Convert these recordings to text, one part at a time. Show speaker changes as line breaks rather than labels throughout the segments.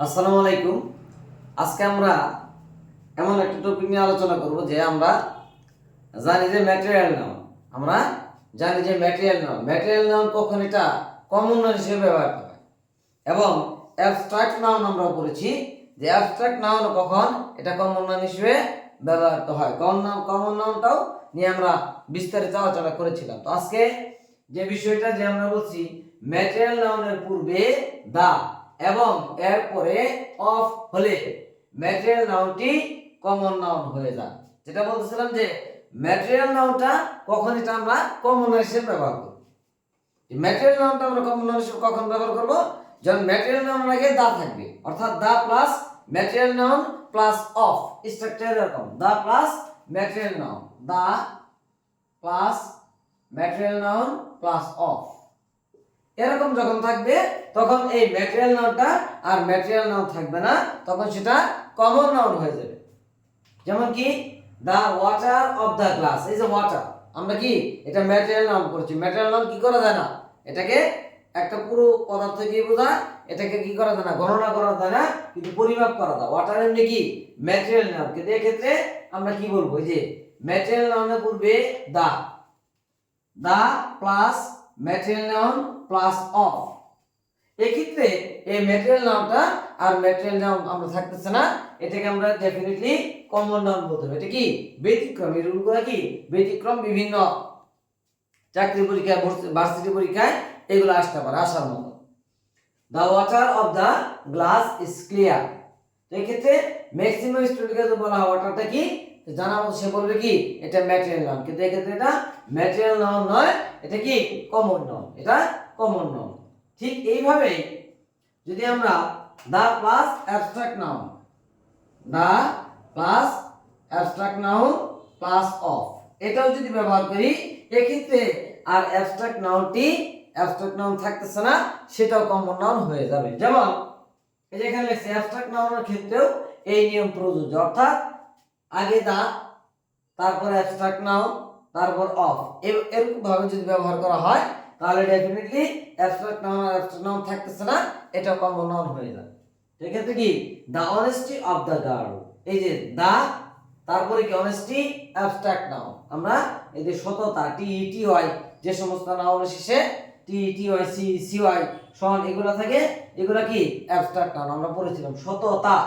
আসসালামু আলাইকুম। আজকে আমরা এমন একটা টপিক নিয়ে আলোচনা করব যে আমরা জানি যে ম্যাটেরিয়াল নাউন। আমরা জানি যে ম্যাটেরিয়াল নাউন কখন এটা কমন নাউন হিসেবে ব্যবহার করা হয় এবং অ্যাবস্ট্রাক্ট নাউন আমরা পড়েছি যে অ্যাবস্ট্রাক্ট নাউন কখন এটা কমন নাউন হিসেবে ব্যবহৃত হয়। কমন নাউনটাও নিয়ে আমরা বিস্তারিত আলোচনা করেছিলাম। তো আজকে যে বিষয়টা যে আমরা বলছি ম্যাটেরিয়াল নাউনের পূর্বে দা এবং এরপরে অফ হলে ম্যাটেরিয়াল নাউনটি কমন নাউন হয়ে যায়। যেটা বলতেছিলাম যে ম্যাটেরিয়াল নাউনটা কখন এটা আমরা কমন নাউন হিসেবে ব্যবহার করব। ম্যাটেরিয়াল নাউনটা আমরা কমন নাউন হিসেবে কখন ব্যবহার করব? যখন ম্যাটেরিয়াল নাউন আগে দা থাকবে, অর্থাৎ the plus material noun plus of. Structure এরকম the plus material noun, the plus material noun plus of, এরকম যখন থাকবে তখন এই ম্যাটেরিয়াল নাউনটা আর ম্যাটেরিয়াল নাউন থাকবে না, তখন সেটা কমন নাউন হয়ে যাবে। যেমন কি the water of the glass, এই যে ওয়াটার আমরা কি এটা ম্যাটেরিয়াল নাউন করছি। ম্যাটেরিয়াল নাউন কি করা যায় না, এটাকে একটা পুরো পদার্থ কি বোঝায়, এটাকে কি করা যায় না, গণনা করা যায় না, কিন্তু পরিমাপ করা যায়। ওয়াটার এমনি কি ম্যাটেরিয়াল নাউন, কিন্তু এক্ষেত্রে আমরা কি বলবো যে ম্যাটেরিয়াল নাউনের পূর্বে the, the plus material noun plus of. এক্ষেত্রে এই ম্যাটেরিয়াল নাউনটা আর ম্যাটেরিয়াল নাউন আমরা থাকতেছে না, এটাকে আমরা ডেফিনেটলি কমন নাউন বলতে হবে। এটা কি ব্যতিক্রম, এই রুলগুলো কি ব্যতিক্রম, বিভিন্ন চাকরি পরীক্ষায়, ভার্সিটি পরীক্ষায় এগুলো আসতে পারে, আসার মতো। The water of the glass is clear. তো এক্ষেত্রে ম্যাক্সিমাম স্টুডেন্টকে বলা হয় ওয়াটারটা কি জানা মতো সে বলবে কি এটা ম্যাটেরিয়াল নাউন, কিন্তু এক্ষেত্রে এটা ম্যাটেরিয়াল নাউন নয়, এটা কি কমন নাউন, এটা কমন নাউন। ঠিক এইভাবেই যদি আমরা the plus abstract noun, the plus abstract noun plus of, এটাও যদি ব্যবহার করি, এক্ষেত্রে আর অ্যাবস্ট্রাক্ট নাউন থাকতেছে না, সেটাও কমন নাউন হয়ে যাবে। যেমন এই যে এখানে লেখছে অ্যাবস্ট্রাক্ট নাউনের ক্ষেত্রেও এই নিয়ম প্রযোজ্য, অর্থাৎ আগে দা, তারপর অ্যাবস্ট্রাক্ট নাউন, তারপর অফ, এরকম ভাবে যদি ব্যবহার করা হয় তাহলে ডেফিনেটলি অ্যাবস্ট্রাক্ট নাউন আর অ্যাবস্ট্রাক্ট নাউন থাকতেছে না, এটা কমন নাউন হয়ে যায়। এক্ষেত্রে কি দা অনেস্টি অফ দা গার্ল, এই যে দা তারপরে কি অনেস্টি অ্যাবস্ট্রাক্ট নাউন। আমরা এই যে সততা, TETY, যে সমস্ত নাউনের শেষে TETY, CY সন এগুলা থাকে, এগুলা কি অ্যাবস্ট্রাক্ট নাউন। আমরা পড়েছিলাম সততা,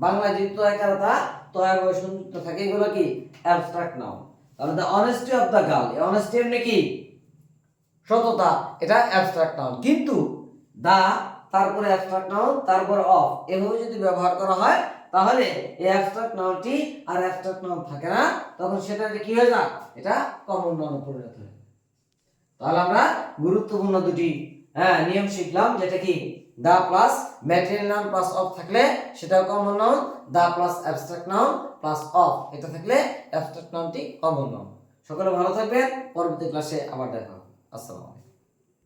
বাংলায় যেহেতু একারতা তয় বয় সংযুক্ত থাকে, এগুলো কি অ্যাবস্ট্রাক্ট নাউন। তাহলে দা অনেস্টি অফ দা গার্ল, এই অনেস্টি এমনি কি সততা, এটা অ্যাবস্ট্রাক্ট নাউন। কিন্তু দা তারপরে অ্যাবস্ট্রাক্ট নাউন তারপর অফ, এভাবে যদি ব্যবহার করা হয় তাহলে এই অ্যাবস্ট্রাক্ট নাউনটি আর অ্যাবস্ট্রাক্ট নাউন থাকে না, তখন সেটা কি হয়ে যায়, এটা কমন নাউনে পরিণত হয়। তাহলে আমরা গুরুত্বপূর্ণ দুটি নিয়ম শিখলাম, যেটা কি the plus material noun plus of থাকলে সেটাও common noun, the plus abstract noun plus of এটা থাকলে অ্যাবস্ট্রাক্ট নাউনটি কমন নাউন। সকলে ভালো থাকবেন, পরবর্তী ক্লাসে আবার দেখা হবে। আসসালামু আলাইকুম।